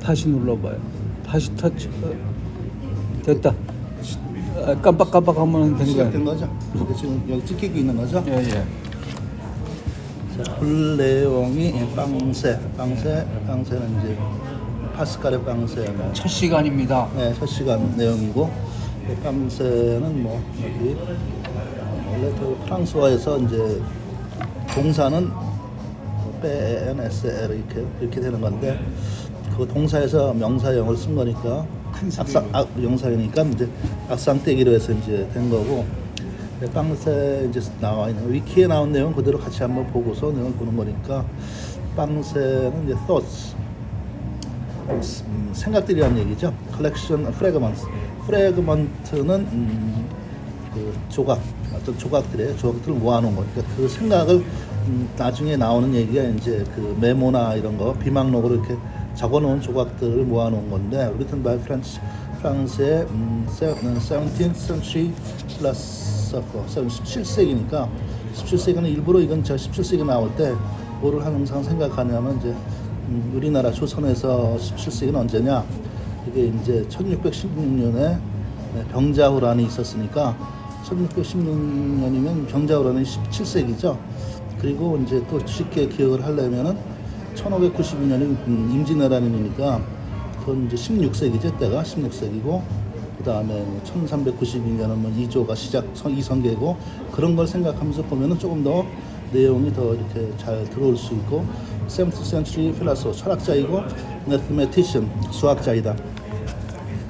다시 눌러봐요. 다시 터치. 됐다. 깜빡깜빡하면 된 거야. 시작된 거죠? 이게 지금 여기 찍히고 있는 거죠? 예, 예. 자, 글 내용이 빵세는 이제 파스칼의 빵세 첫 시간입니다. 네, 첫 시간 내용이고 빵세는 뭐 여기 원래 그 프랑스어에서 이제 동사는 PNSL 이렇게 되는 건데 그 동사에서 명사형을 쓴 거니까 명사형이니까 이제 악상떼기로 해서 이제 된 거고 빵세 이제 나와 있는 위키에 나온 내용 그대로 같이 한번 보고서 내용을 보는 거니까 빵세는 이제 thoughts 생각들이란 얘기죠. collection fragment는 그 조각 어떤 조각들을 모아놓은 거니까 그 생각을 나중에 나오는 얘기가 이제 그 메모나 이런 거 비망록으로 이렇게 적어놓은 조각들을 모아놓은 건데 written by 프랑스의 17th century philosopher 17세기니까 17세기는 일부러 이건 저 17세기 나올 때 뭐를 항상 생각하냐면 이제 우리나라 조선에서 17세기는 언제냐 이게 이제 1616년에 병자호란이 있었으니까 1616년이면 병자호란이 17세기죠. 그리고 이제 또 쉽게 기억을 하려면은 1592년이 임진왜란이니까 그건 이제 16세기죠. 때가 16세기고 그 다음에 1392년은 뭐 이조가 이성계고 그런 걸 생각하면서 보면은 조금 더 내용이 더 이렇게 잘 들어올 수 있고 17th century philosopher 철학자이고 mathematician 수학자이다.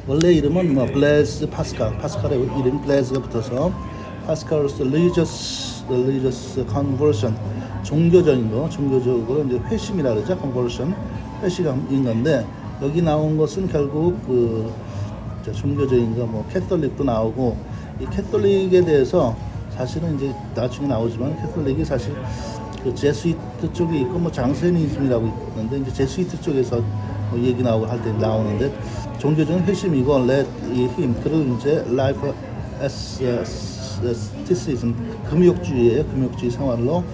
원래 이름은 뭐 블레즈 파스칼의 이름 블레즈가 붙어서 파스칼's religious conversion 종교적인 거 종교적으로 이제 회심이라 그러죠. conversion 회심인 건데 여기 나온 것은 결국 그 종교적인 거 뭐 캐톨릭도 나오고 이 캐톨릭에 대해서 사실은 이제 나중에 나오지만 캐톨릭이 사실 그 제수이트 쪽에 있고 뭐 장세니즘이라고 있는데 이제 제수이트 쪽에서 뭐 얘기 나오고 할 때 나오는데 종교적인 회심이고 let him 그를 이제 life asceticism 금욕주의예요. 금욕주의 생활로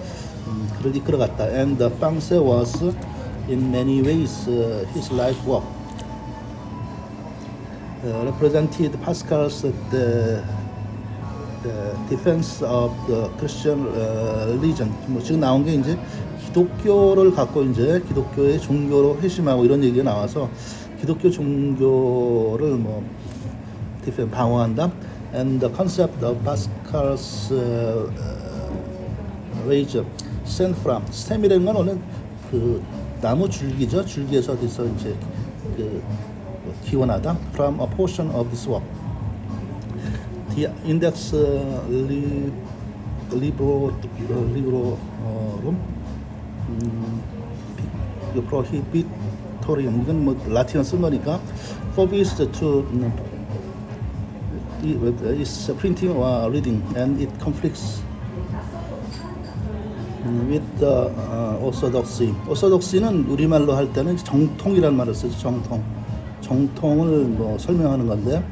그를 이끌어갔다. And the 빵세 was in many ways his life work. Represented Pascal's the defense of the Christian religion. 뭐 지금 나온 게 이제 기독교를 갖고 이제 기독교의 종교로 회심하고 이런 얘기가 나와서 기독교 종교를 뭐 방어한다. And the concept of Pascal's rage stem from stem이라는 건 원래 그 나무 줄기죠. 줄기에서 어디서 이제 그 기원하다. From a portion of this work. The index librorum prohibitorium 이건 뭐 라틴어 쓴 거니까 forbids to is printing or reading and it conflicts with the orthodoxy. orthodoxy는 우리말로 할 때는 정통이라는 말을 쓰죠. 정통을 뭐 설명하는 건데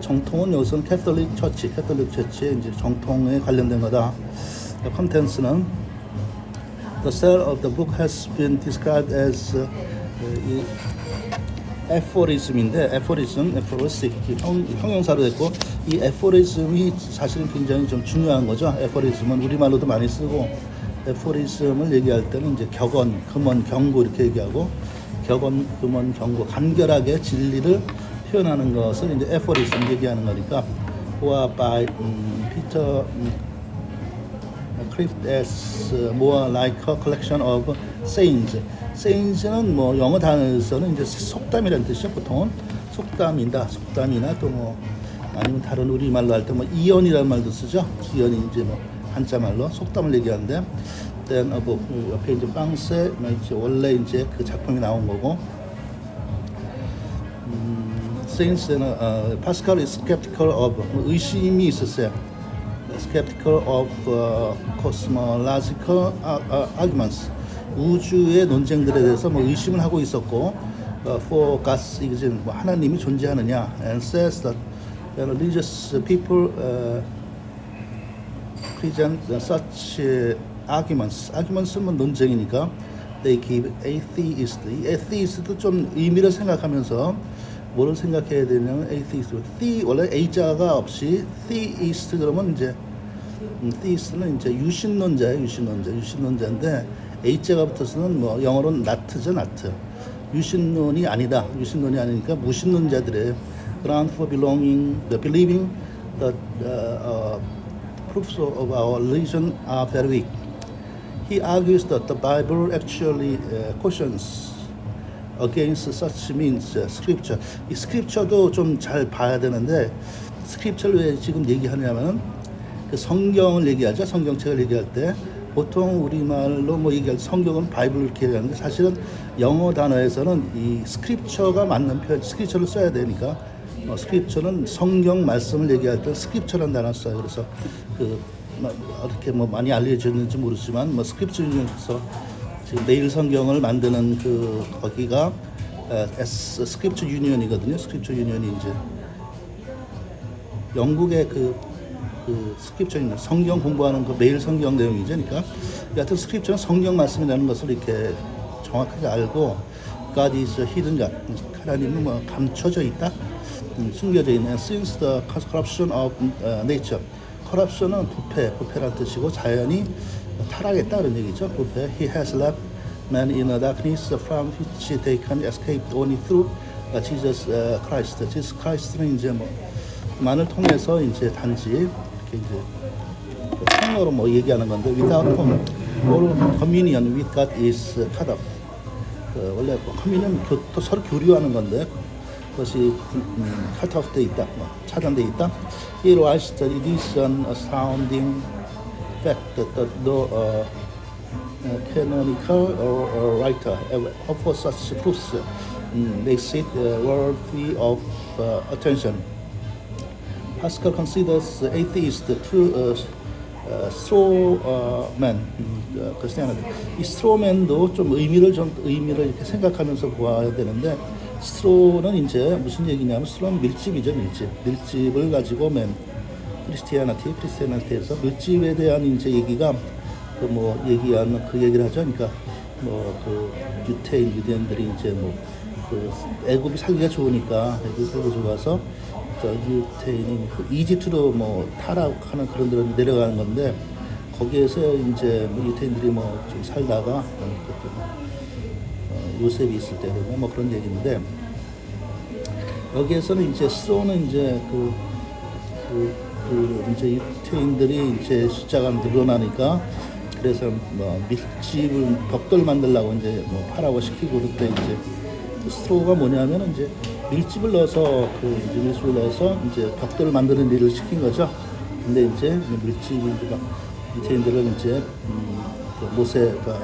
정통은 여기서는 캐톨릭 처치의 이제 정통에 관련된 거다. 컨텐츠는 The style of the book has been described as aphorism인데 aphoristic 형용사로 됐고 이 aphorism이 사실은 굉장히 좀 중요한 거죠. aphorism은 우리말로도 많이 쓰고 aphorism을 얘기할 때는 이제 격언, 금언, 경고 이렇게 얘기하고 격언, 금언, 경고 간결하게 진리를 표현하는 것을 이제 aphorism 얘기하는 거니까 or by Peter Clift as more like a collection of sayings. sayings는 뭐 영어 단어에서는 이제 속담이라는 뜻이죠. 보통은 속담이나 또 뭐 아니면 다른 우리말로 할 때 뭐 이언이라는 말도 쓰죠. 이언이 이제 뭐 한자말로 속담을 얘기하는데 then 옆에 이제 빵세 이제 원래 이제 그 작품이 나온 거고 saying스는 파스칼 is skeptical of 의심이 있었어요. skeptical of cosmological arguments 우주의 논쟁들에 대해서 뭐 의심을 하고 있었고 for God's existence 뭐 하나님이 존재하느냐 and says that religious people present such arguments는 논쟁이니까 they give atheist. 이 atheist도 좀 의미를 생각하면서 뭐를 생각해야 되냐면 atheist. 원래 A자가 없이 theist 그러면 이제 theist는 이제 유신론자인데 A자가 붙어서는 뭐 영어로는 not죠, not. 유신론이 아니니까 무신론자들의 ground for believing that proofs of our religion are very weak. He argues that the Bible actually cautions against such means scripture. 이 scripture도 좀 잘 봐야 되는데 scripture를 왜 지금 얘기하냐면은 그 성경을 얘기하죠. 성경책을 얘기할 때 보통 우리말로 뭐 얘기할 성경은 바이블 이렇게 얘기하는데 사실은 영어 단어에서는 이 scripture가 맞는 표현, scripture를 써야 되니까 scripture는 성경 말씀을 얘기할 때 scripture라는 단어를 써요. 그래서 그 어떻게 뭐 많이 알려졌는지 모르지만 뭐 scripture 중에서 지금 매일 성경을 만드는 그 거기가 스크립처 유니언이거든요. 스크립처 유니언이 이제 영국의 그 스크립처 유니언, 성경 공부하는 그 매일 성경 내용이죠. 그러니까 여하튼 스크립처는 성경 말씀이라는 것을 이렇게 정확하게 알고 God is hidden God, 하나님은 뭐 감춰져 있다, 숨겨져 있는. Since the corruption of nature, corruption은 부패란 뜻이고 자연이 타락했다 그런 얘기죠. 부패. He has left man in a darkness from which they can escape only through Jesus Christ. Jesus Christ는 이제 뭐 만을 통해서 이제 단지 이렇게 이제 통으로 뭐 얘기하는 건데 without all communion with God is cut off. 원래 communion 또 서로 교류하는 건데 그것이 cut off 돼 있다, 차단돼 있다. He writes that it is an astounding fact that no canonical or writer ever offer such proofs makes it worthy of attention. Pascal considers atheist to strawman, Christianity. 이 strawman도 좀 의미를 이렇게 생각하면서 보아야 되는데, straw는 이제 무슨 얘기냐면 straw는 밀집이죠, 밀집을 가지고 man, 크리스티아니티에서 밀집에 대한 이제 얘기가 그 뭐 얘기하는 그 얘기를 하죠. 그러니까 뭐 그 유대인들이 이제 뭐 그 애굽이 살기가 좋으니까 애굽이 살기가 좋아서 저 유대인이 이집트로 뭐 타락하는 그런 데로 내려가는 건데 거기에서 이제 뭐 유대인들이 뭐 좀 살다가 요셉이 있을 때 뭐 그런 얘기인데 여기에서는 이제 스로는 이제 이제 유대인들이 이제 숫자가 늘어나니까 그래서 뭐 밀집을 벽돌 만들려고 이제 뭐 하라고 시키고 그때 이제 스트로가 뭐냐면 이제 밀집을 넣어서 밀집을 넣어서 이제 벽돌을 만드는 일을 시킨 거죠. 근데 이제 밀집이 유대인들은 이제 모세가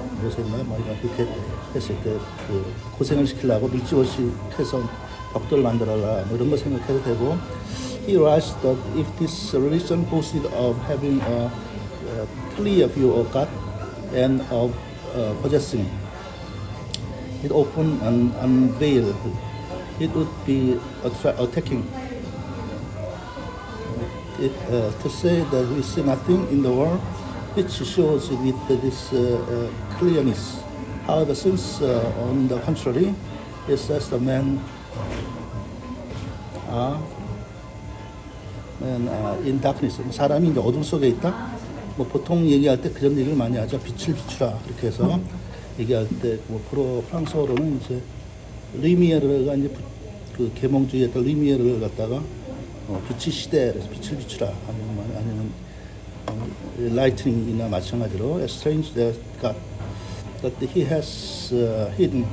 뭐 이렇게 했을 때 그 고생을 시키려고 밀집을 해서 벽돌을 만들어라 뭐 이런 거 생각해도 되고. He writes that if this religion boasted of having a clear view of God and of possessing it open and unveiled, it would be attacking it to say that we see nothing in the world which shows with this clearness. However, since on the contrary, it says the men are in darkness. 사람이 이제 어둠 속에 있다. 뭐 보통 얘기할 때 그런 얘기를 많이 하죠. 빛을 비추라 이렇게 해서 얘기할 때 뭐 프랑스어로는 이제 리미에르가 이제 그 계몽주의했던 리미에르를 갖다가 빛의 시대 그래서 빛을 비추라 아니면 라이트닝이나 마찬가지로 strange that God that he has hidden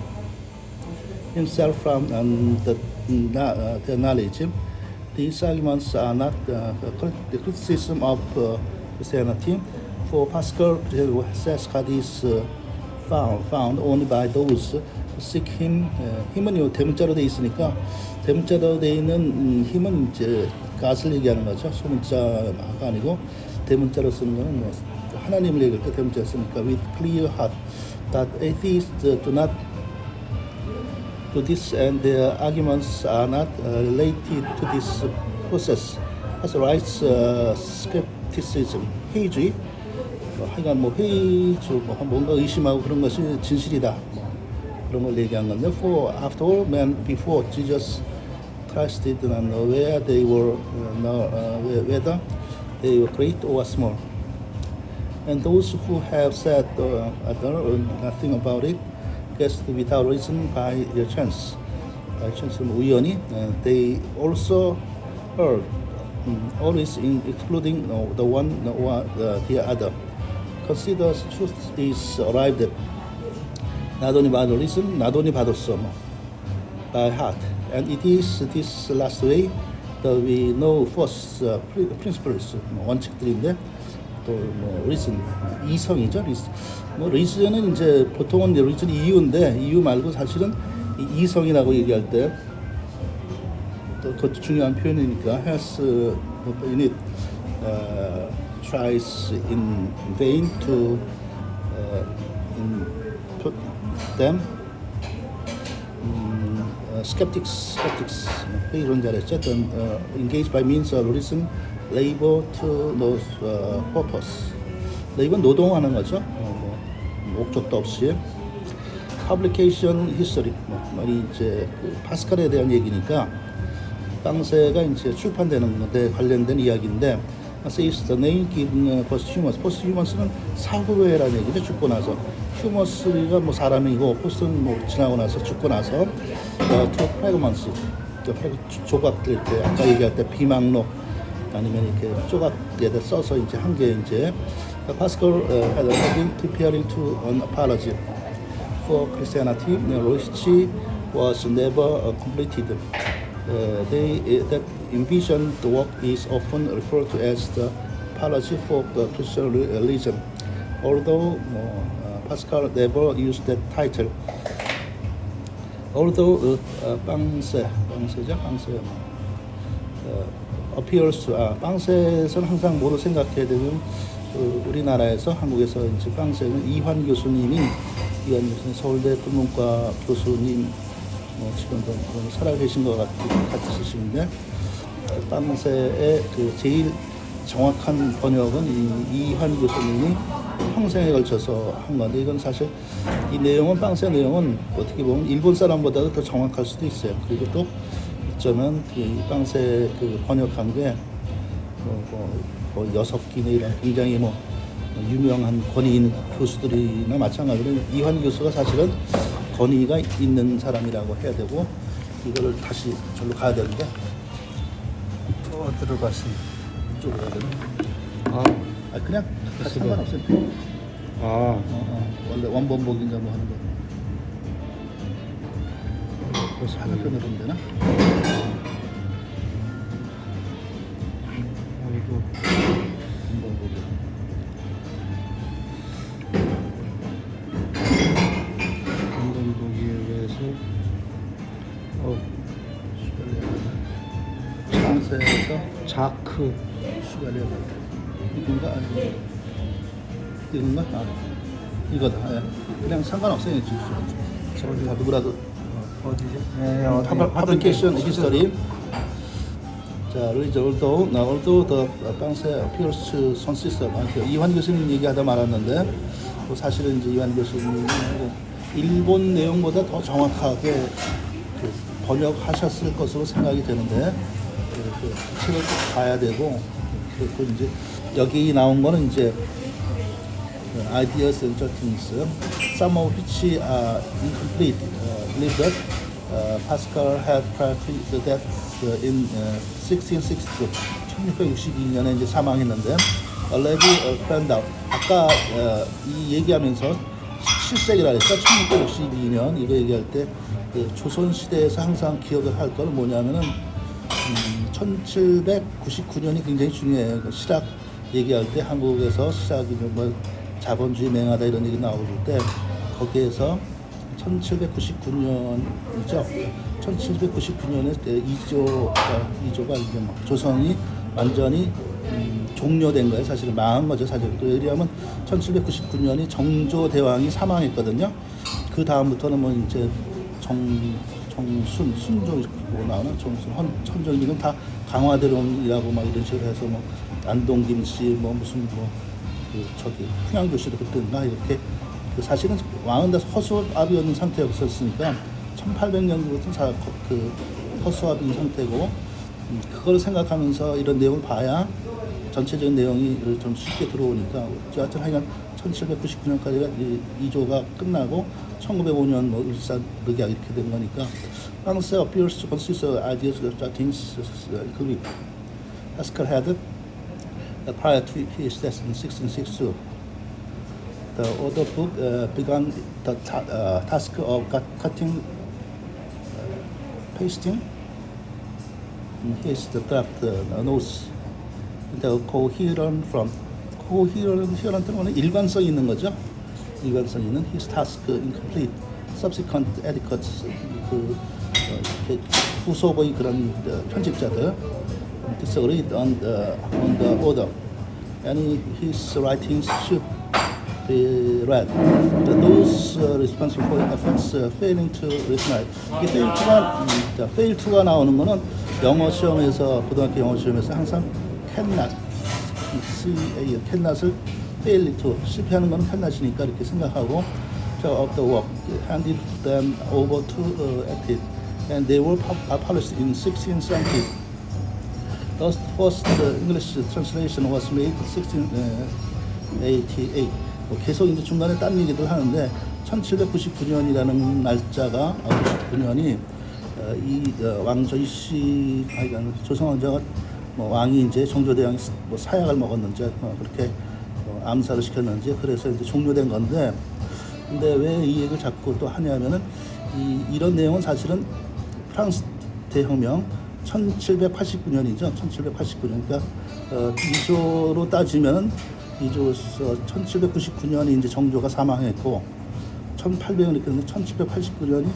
himself from the knowledge. These arguments are not the criticism of Christianity. For Pascal, says God is found only by those who seek Him. 힘은 대문자로 돼 있으니까 대문자로 돼 있는 힘은 이제 God을 얘기하는 거죠. 소문자가 아니고 대문자로 쓰는 거는 뭐 하나님을 얘기할 때 대문자 쓰니까 with clear heart that atheists do not to this and their arguments are not related to this process. As writes skepticism, 회의주의, 하여간 뭐 회의 뭐 뭔가 의심하고 그런 것이 진실이다. 뭐 그런 걸 얘기한 건데, for after all men before Jesus Christ did not know where they were, whether they were great or small. And those who have said nothing about it, guessed without reason by chance. By chance, 우연히, they also heard, always including the one or the other. Consider truth is arrived at. Not only by the reason, not only by the soul, by heart. And it is this last way that we know first principles, 원칙들인데, 또 뭐 reason, 이성이죠. 뭐 reason은 이제 보통은 reason 이유인데, 이유 말고 사실은 이성이라고 얘기할 때 또 그것도 중요한 표현이니까 has in it tries in vain to put them skeptics 회의론자랬죠. engage by means of reason, labor to no purpose. 이건 노동하는 거죠. 뭐 목적도 없이. publication history, 말이 이제 그 파스칼에 대한 얘기니까 빵세가 이제 출판되는 것에 관련된 이야기인데, says the name given posthumous. posthumous는 사후회라는 얘기죠. 죽고 나서. humous가 뭐 사람이고 post는 뭐 지나고 나서 죽고 나서 to fragments, 조각들 이렇게 아까 얘기할 때 비망록 아니면 이렇게 조각에다 써서 이제 한 개 이제 Pascal had been preparing to an apology for Christianity, which was never completed. That envisioned work is often referred to as the apology for the Christian religion, although Pascal never used that title. Although appears to 빵세에서는 항상 뭐로 생각해야 되면 우리나라에서 한국에서 이제 빵세는 이환 교수님 서울대 국문과 교수님 지금도 살아계신 것 같으신데, 빵세의 그 제일 정확한 번역은 이환 교수님이 평생에 걸쳐서 한 건데, 이건 사실 이 내용은 빵세 내용은 어떻게 보면 일본 사람보다도 더 정확할 수도 있어요. 그리고 또 어쩌면 그 빵세 그 번역한 게 뭐 6기나 이런 굉장히 뭐 유명한 권위인 교수들이나 마찬가지로 이환 교수가 사실은 권위가 있는 사람이라고 해야 되고, 이거를 다시 절로 가야 되는데 어디로 갔습니까? 이쪽으로 가야 되나? 아, 그냥 상관없어요. 원래 원본복인가 뭐 하는 거. 한편으로 하면 되나? 아이고. 원본복이. 원본복에 의해서 빵세에서 자크. 슈갈리아 이건가? 이건가? 이거다. 예. 그냥 상관없어요. 저기 누구라도. 어디죠? Publication history. 자, although the 빵세 appears to consist of, 이환 교수님 얘기하다 말았는데, 사실은 이제 이환 교수님이 일본 내용보다 더 정확하게 그 번역하셨을 것으로 생각이 되는데, 그 책을 꼭 봐야 되고, 그 이제 여기 나온 거는 이제 ideas and things, some of which are incomplete. Believe that Pascal had practiced that in 1662, 1662년에 이제 사망했는데, already found out. 아까 이 얘기하면서 17세기라 했죠. 1662년 이거 얘기할 때 그 조선 시대에서 항상 기억을 할 거는 뭐냐면은 1799년이 굉장히 중요해요. 실학 얘기할 때 한국에서 실학이 뭐 자본주의 맹하다 이런 얘기 나올 때 거기에서 1799년이죠. 1799년에 2조가 이제 뭐 조선이 완전히 종료된 거예요. 사실은 망한 거죠. 사실 또 얘기하면 1799년이 정조대왕이 사망했거든요. 그 다음부터는 뭐 이제 순종 뭐 나오나 천정이는 다 강화대론이라고 막 이런 식으로 해서 뭐 안동김씨 뭐 무슨 뭐 평양 교실을 그때인가 이렇게 사실은 왕은 다 허수아비였는 상태였었으니까 1800년부터 그 허수아비인 상태고 그걸 생각하면서 이런 내용을 봐야 전체적인 내용이 좀 쉽게 들어오니까 어쨌든 하여간 1799년까지가 이조가 끝나고 1905년 뭐 일사늑약 이렇게 된 거니까 France appears to consist of ideas that things including Haskell had prior to his death in 1662. The other book began the task of cutting, pasting his draft notes. The coherent from coherent은 일관성 있는 거죠. 일관성 있는 his task incomplete. Subsequent etiquettes 이렇게 후속의 그런 편집자들 disagreed on the order. And his writings should be read. Those responsible for efforts failing to recognize. 이 fail to가 나오는 거는 영어 시험에서 고등학교 영어 시험에서 항상 cannot, cannot을 fail to 실패하는 건 cannot이니까 이렇게 생각하고 of the work handed them over to edit, and they were published in 1670. Thus, the first English translation was made in 1688. 계속 이제 중간에 딴 얘기들 하는데 1799년이라는 날짜가 99년이 이 왕저이씨 조선 왕자가 뭐 왕이 이제 정조대왕이 뭐 사약을 먹었는지 그렇게 암살을 시켰는지 그래서 이제 종료된 건데 근데 왜 이 얘기를 자꾸 또 하냐면은 이런 내용은 사실은 프랑스 대혁명 1789년이죠. 1789년. 그러니까 이조로 따지면 이조에서 1799년이 이제 정조가 사망했고 1800년이 그런데 1789년이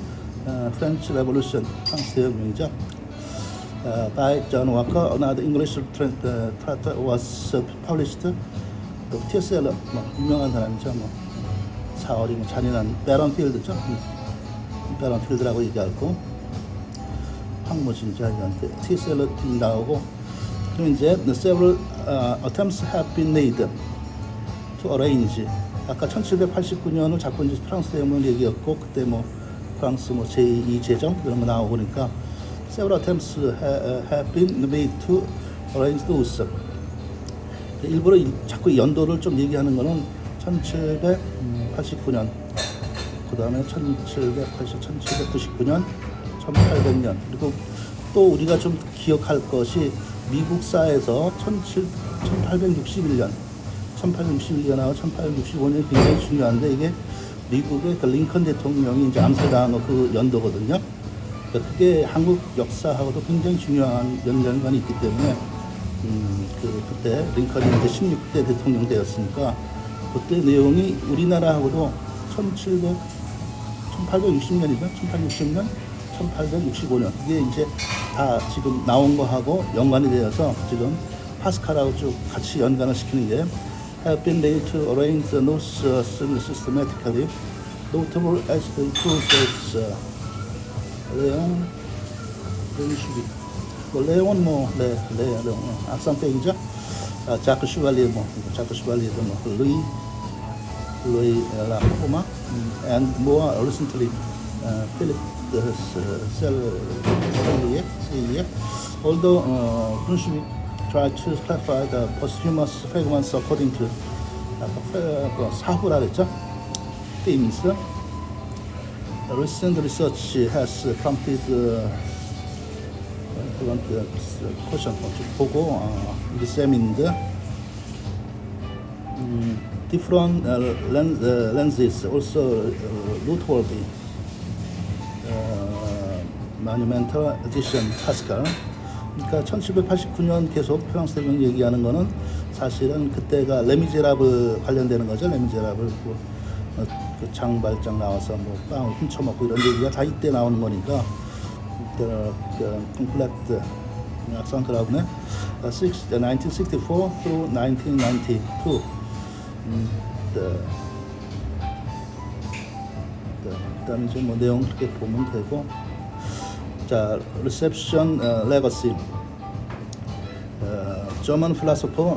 프렌치 레볼루션 프랑스 대혁명이죠. By John Walker, another English tract was published. T.S. Eliot, 유명한 사람이죠. 뭐 사월이 뭐 잔인한 베런필드죠. 베런필드라고 얘기하고 황무진자한테 T.S. Eliot이 나오고 그럼 이제 several attempts have been made to arrange. 아까 1789년을 자꾸 이제 프랑스 대혁명 얘기였고 그때 뭐 프랑스 뭐 제2 제정 이런 거 나오고 그러니까 several attempts have been made to arrange those. 일부러 자꾸 연도를 좀 얘기하는 거는 1789년, 그 다음에 1799년, 1800년, 그리고 또 우리가 좀 기억할 것이 미국사에서 1861년, 1861년하고 1865년이 굉장히 중요한데 이게 미국의 그 링컨 대통령이 이제 암살당한 거 그 연도거든요. 그게 한국 역사하고도 굉장히 중요한 연관이 있기 때문에 그때 링컨이 이제 16대 대통령 되었으니까 그때 내용이 우리나라하고도 1860년이죠. 1860년, 1865년 이게 이제 다 지금 나온 거하고 연관이 되어서 지금 파스칼하고 쭉 같이 연관을 시키는 게 have been made to arrange the notes systematically, notable as the process. 레옹, 레옹은 뭐 레옹 악상땡이죠. 자크 슈발리에 자크 슈발리에도 뭐 루이 라포마, and more recently Philip Sellier. Although Brunswick tried to clarify the posthumous fragments according to 사후라 그랬죠. themes. Recent research has prompted question 보고 examined different lenses, also noteworthy monumental edition Pascal. 그러니까 1789년 계속 프랑스 대혁명 얘기하는 거는 사실은 그때가 레미제라블 관련되는 거죠. 레미제라블 그 장발장 나와서 뭐 빵을 훔쳐먹고 이런 얘기가 다 이때 나오는 거니까 complete 악상 그라운에 1964 through 1992 그다음에 이제 뭐 내용 그렇게 보면 되고 자 reception legacy German philosopher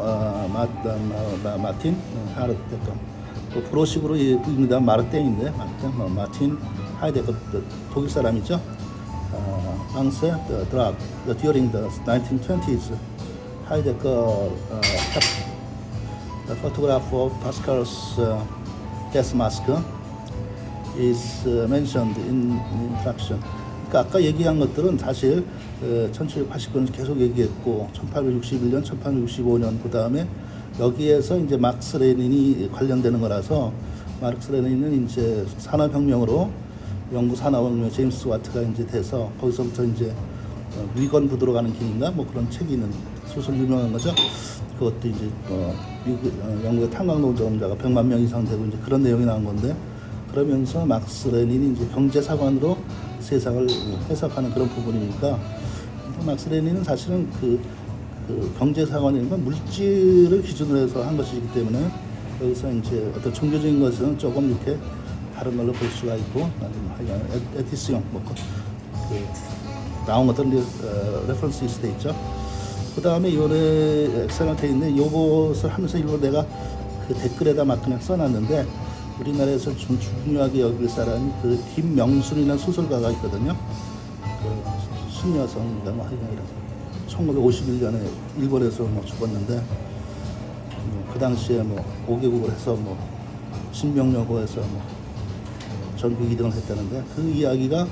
마틴 하이데거. 그 프로식으로 입니다. 마르땡인데 마틴 하이데거 독일 사람이죠. 앙세 드락 during the 1920s 하이데거 the photograph of Pascal's gas mask is mentioned in introduction. 그러니까 아까 얘기한 것들은 사실 1789년 계속 얘기했고 1861년, 1865년 그 다음에 여기에서 이제 막스 레닌이 관련되는 거라서 마르크스 레닌은 이제 산업혁명으로 영국 산업혁명 제임스 와트가 이제 돼서 거기서부터 이제 위건 부두로 가는 길인가 뭐 그런 책이 있는 소설 유명한 거죠. 그것도 이제 영국의 탄광 노동자가 100만 명 이상 되고 이제 그런 내용이 나온 건데 그러면서 막스 레닌이 이제 경제사관으로 세상을 해석하는 그런 부분이니까 막스 레닌은 사실은 그 경제사관이니까 물질을 기준으로 해서 한 것이기 때문에 여기서 이제 어떤 종교적인 것은 조금 이렇게 다른 걸로 볼 수가 있고 에티스용 나온 것들은 레퍼런스 있을 있죠. 그 다음에 요래 엑셀런트에 있는데 요것을 하면서 일부러 내가 그 댓글에다 막 그냥 써놨는데 우리나라에서 좀 중요하게 여길 사람이 그 김명순이라는 소설가가 있거든요. 그 신여성인가 뭐 하여간 1951년에 일본에서 뭐 죽었는데 그 당시에 뭐 5개국을 해서 뭐 신명여고에서 뭐 전국 2등을 했다는데 그 이야기가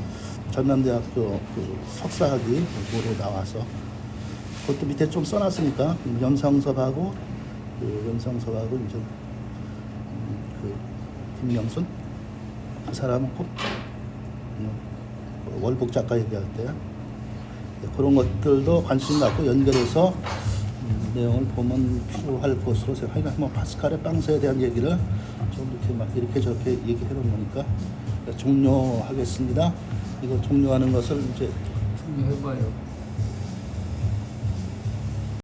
전남대학교 그 석사학위로 나와서 그것도 밑에 좀 써놨으니까 연성섭하고 이제 그 김명순 그 사람은 꼭 월복 작가 얘기할 때 그런 것들도 관심 갖고 연결해서 내용을 보면 필요할 것으로 생각해요. 뭐 파스칼의 빵새에 대한 얘기를 좀 이렇게 막 이렇게 저렇게 얘기해 놓은 거니까 종료하겠습니다. 이거 종료하는 것을 이제 해봐요.